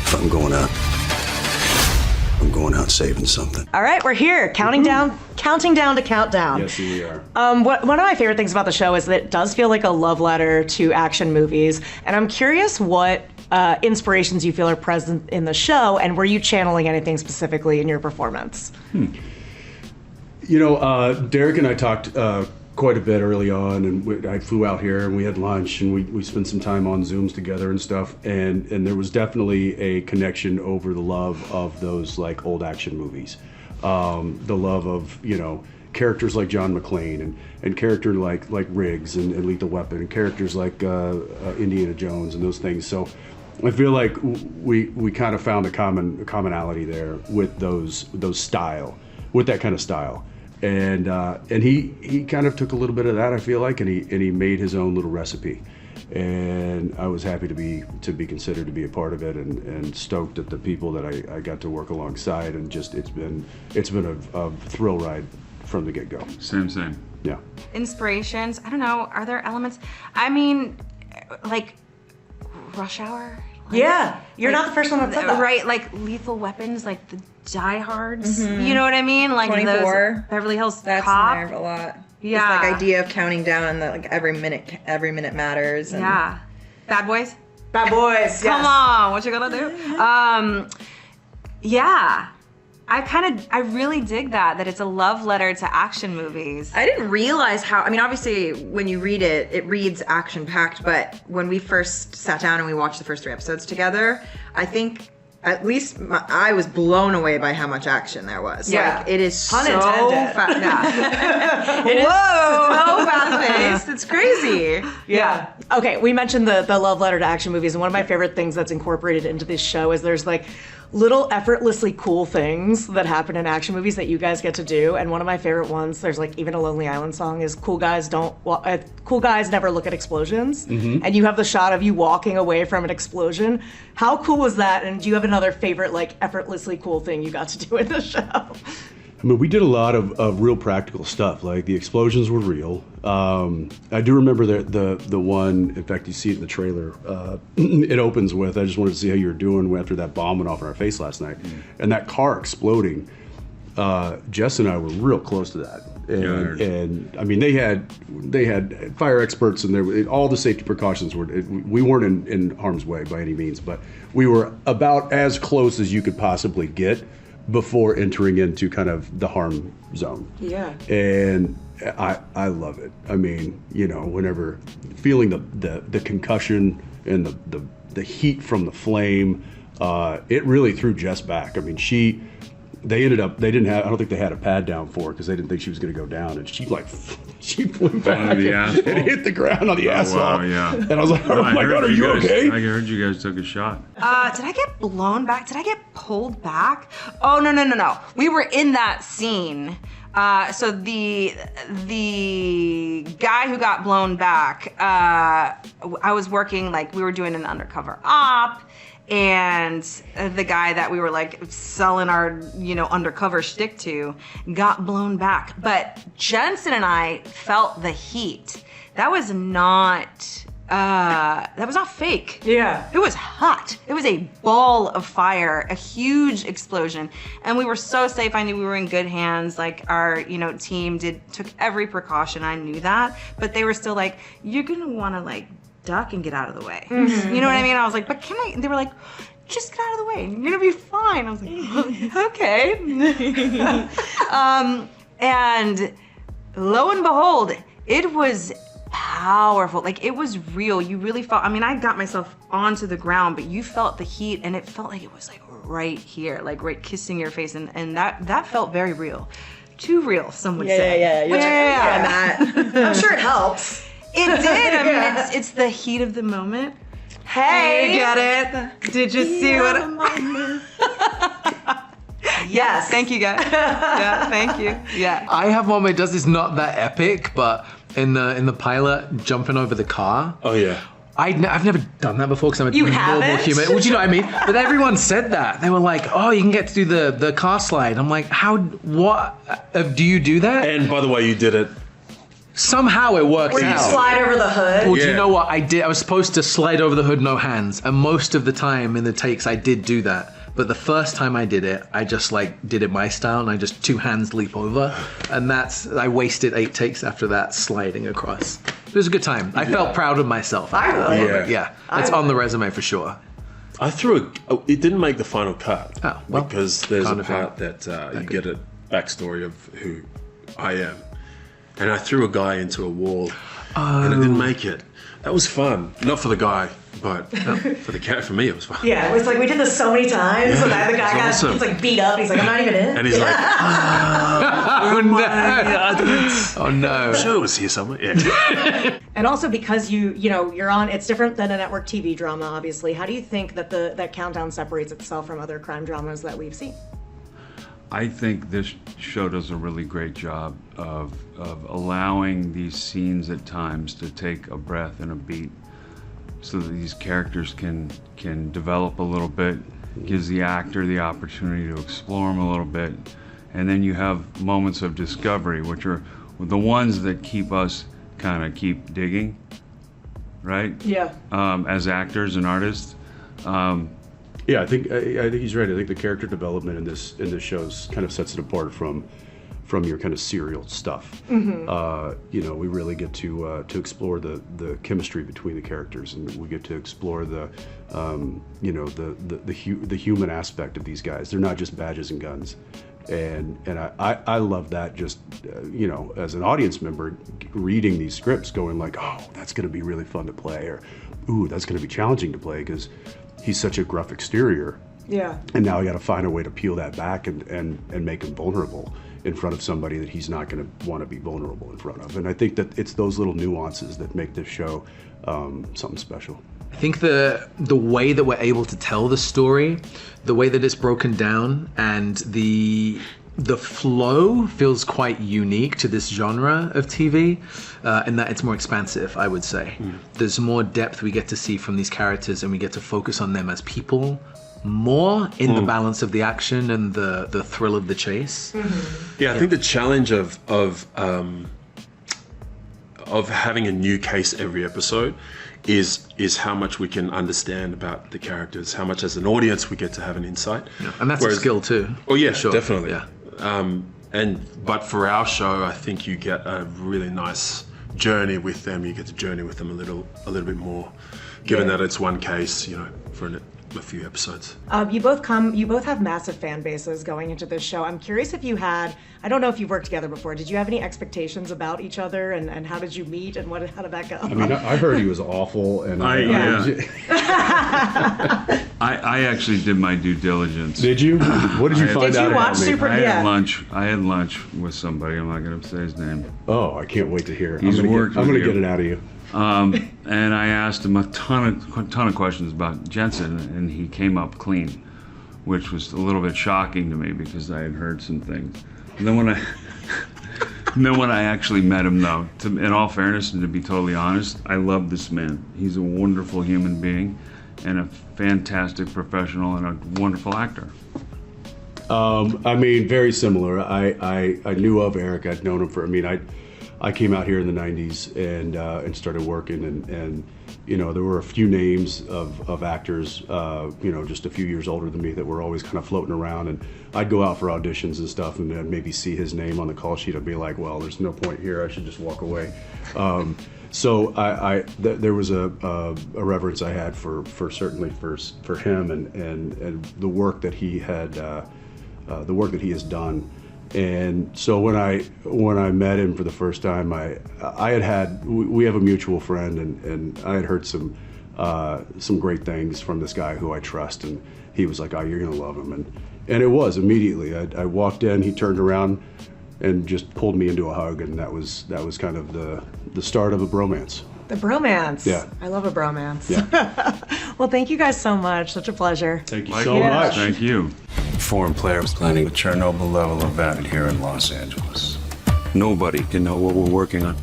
If I'm going out saving something. All right, we're here, counting down to countdown. Yes, we are. One of my favorite things about the show is that it does feel like a love letter to action movies, and I'm curious what inspirations you feel are present in the show, and were you channeling anything specifically in your performance? You know, Derek and I talked quite a bit early on, and I flew out here and we had lunch and we spent some time on Zooms together and stuff, and there was definitely a connection over the love of those like old action movies, the love of, you know, characters like John McClane and character like Riggs and Lethal Weapon and characters like Indiana Jones and those things. So I feel like we kind of found a commonality there with those style, with that kind of style. And he kind of took a little bit of that, I feel like, and he made his own little recipe, and I was happy to be considered to be a part of it, and stoked at the people that I got to work alongside, and just it's been a thrill ride from the get-go. Same. Yeah. Inspirations, I don't know, are there elements? I mean, like Rush Hour? Like, Yeah, you're not the first one that said that. Right, like Lethal Weapons, like the Die Hards, you know what I mean? Like 24. those Beverly Hills That's Cop. in there a lot. Yeah. This like idea of counting down, that like every minute matters. And Yeah. Bad Boys? Bad Boys, Come yes. on, what you gonna do? Yeah. I really dig that it's a love letter to action movies. I didn't realize how, I mean, obviously when you read it, it reads action-packed, but when we first sat down and we watched the first 3 episodes together, I think at least I was blown away by how much action there was. Yeah. Like, it is Pun so intended. fast. It is so fast-paced. It's crazy. Yeah. Okay, we mentioned the love letter to action movies, and one of my favorite things that's incorporated into this show is there's like little effortlessly cool things that happen in action movies that you guys get to do. And one of my favorite ones, there's like even a Lonely Island song, is cool guys never look at explosions. And you have the shot of you walking away from an explosion. How cool was that? And do you have another favorite like effortlessly cool thing you got to do in the show? I mean, we did a lot of real practical stuff. Like the explosions were real. I do remember the one. In fact, you see it in the trailer. It opens with, "I just wanted to see how you were doing after that bomb went off in our face last night," and that car exploding. Jess and I were real close to that, and I mean, they had fire experts, and all the safety precautions were. We weren't in harm's way by any means, but we were about as close as you could possibly get before entering into kind of the harm zone. Yeah. And I love it. I mean, you know, whenever feeling the concussion and the heat from the flame, it really threw Jess back. I mean, I don't think they had a pad down for her because they didn't think she was going to go down, and she flew back and hit the ground on the asphalt. Wow, yeah. And I was like, oh my God, are you okay? I heard you guys took a shot. Did I get blown back? Did I get pulled back? Oh, no. We were in that scene. So the guy who got blown back, I was working, like we were doing an undercover op, and the guy that we were like selling our, undercover shtick to got blown back. But Jensen and I felt the heat. That was not fake. Yeah. It was hot. It was a ball of fire, a huge explosion. And we were so safe. I knew we were in good hands. Like our, team took every precaution. I knew that. But they were still like, you're gonna wanna like duck and get out of the way. Mm-hmm. You know what I mean? I was like, but can I? And they were like, just get out of the way. You're gonna be fine. I was like, okay. And lo and behold, it was powerful. Like it was real. You really felt, I got myself onto the ground, but you felt the heat, and it felt like it was like right here, like right kissing your face, and that felt very real. Too real, some would say. Yeah. I'm sure it helps. It did. It's the heat of the moment. Hey, you get it? Did you see what? Yes. Thank you, guys. Yeah, thank you. Yeah. I have one where it does this not that epic, but in the pilot, jumping over the car. Oh yeah. I've never done that before because I'm a You normal haven't? human. Well, do you know what I mean? But everyone said that. They were like, "Oh, you can get to do the car slide." I'm like, "How? What? Do you do that?" And by the way, you did it Somehow it worked Where you out. slide over the hood. Well, do you Yeah. know what I did? I was supposed to slide over the hood, no hands, and most of the time in the takes I did do that. But the first time I did it, I just did it my style, and I just 2 hands leap over, and I wasted 8 takes after that sliding across. It was a good time. I felt proud of myself. After that. would. Yeah, it's on the resume for sure. I threw it didn't make the final cut. Oh, well, because there's a kind of part that you get a backstory of who I am. And I threw a guy into a wall and it didn't make it. That was fun. Not for the guy, but for the cat. For me, it was fun. Yeah, it was like we did this so many times. Yeah, the guy it's got awesome. he's like beat up. He's like, I'm not even in. And he's like, Oh no! Oh no! I'm sure it was here somewhere. Yeah. And also because you're on, it's different than a network TV drama, obviously. How do you think that that Countdown separates itself from other crime dramas that we've seen? I think this show does a really great job of allowing these scenes at times to take a breath and a beat so that these characters can develop a little bit, gives the actor the opportunity to explore them a little bit, and then you have moments of discovery, which are the ones that keep us keep digging, right? Yeah. As actors and artists. Yeah, I think he's right. I think the character development in this shows kind of sets it apart from your kind of serial stuff. We really get to explore the chemistry between the characters, and we get to explore the human aspect of these guys. They're not just badges and guns, and I love that. Just as an audience member, reading these scripts, going like, oh, that's going to be really fun to play, or ooh, that's going to be challenging to play because he's such a gruff exterior. Yeah. And now I got to find a way to peel that back and make him vulnerable in front of somebody that he's not going to want to be vulnerable in front of. And I think that it's those little nuances that make this show something special. I think the way that we're able to tell the story, the way that it's broken down, and the flow feels quite unique to this genre of TV, in that it's more expansive, I would say. There's more depth we get to see from these characters, and we get to focus on them as people more in the balance of the action and the thrill of the chase. Yeah, I think the challenge of having a new case every episode is how much we can understand about the characters, how much as an audience we get to have an insight. Yeah. And that's a skill too. Oh yeah, for sure. definitely. Yeah. But for our show, I think you get a really nice journey with them. You get to journey with them a little bit more, given that it's one case, for a few episodes. You both have massive fan bases going into this show. I'm curious if you had, I don't know if you've worked together before, did you have any expectations about each other, and how did you meet, and how did that go? I mean, I heard he was awful, and I actually did my due diligence. Did you? What did you find Did out you about watch me? Super? I Yeah. had lunch with somebody. I'm not going to say his name. Oh, I can't wait to hear. He's worked I'm with gonna you. get it out of you. And I asked him a ton of questions about Jensen, and he came up clean, which was a little bit shocking to me because I had heard some things. And then when I actually met him, though, in all fairness and to be totally honest, I love this man. He's a wonderful human being and a fantastic professional and a wonderful actor. I mean, very similar. I knew of Eric. I'd known him for. I came out here in the '90s and started working, and there were a few names of actors, just a few years older than me that were always kind of floating around, and I'd go out for auditions and stuff, and then maybe see his name on the call sheet. I'd be like, well, there's no point here. I should just walk away. So there was a reverence I had for certainly for him and the work that he had, the work that he has done. And so when I met him for the first time, we have a mutual friend, and I had heard some great things from this guy who I trust, and he was like, oh, you're gonna love him, and it was immediately. I walked in, he turned around and just pulled me into a hug, and that was kind of the start of a bromance. The bromance. Yeah. I love a bromance. Yeah. Well, thank you guys so much. Such a pleasure. Thank you so much. Thank you. Foreign player was planning a Chernobyl-level event here in Los Angeles. Nobody can know what we're working on.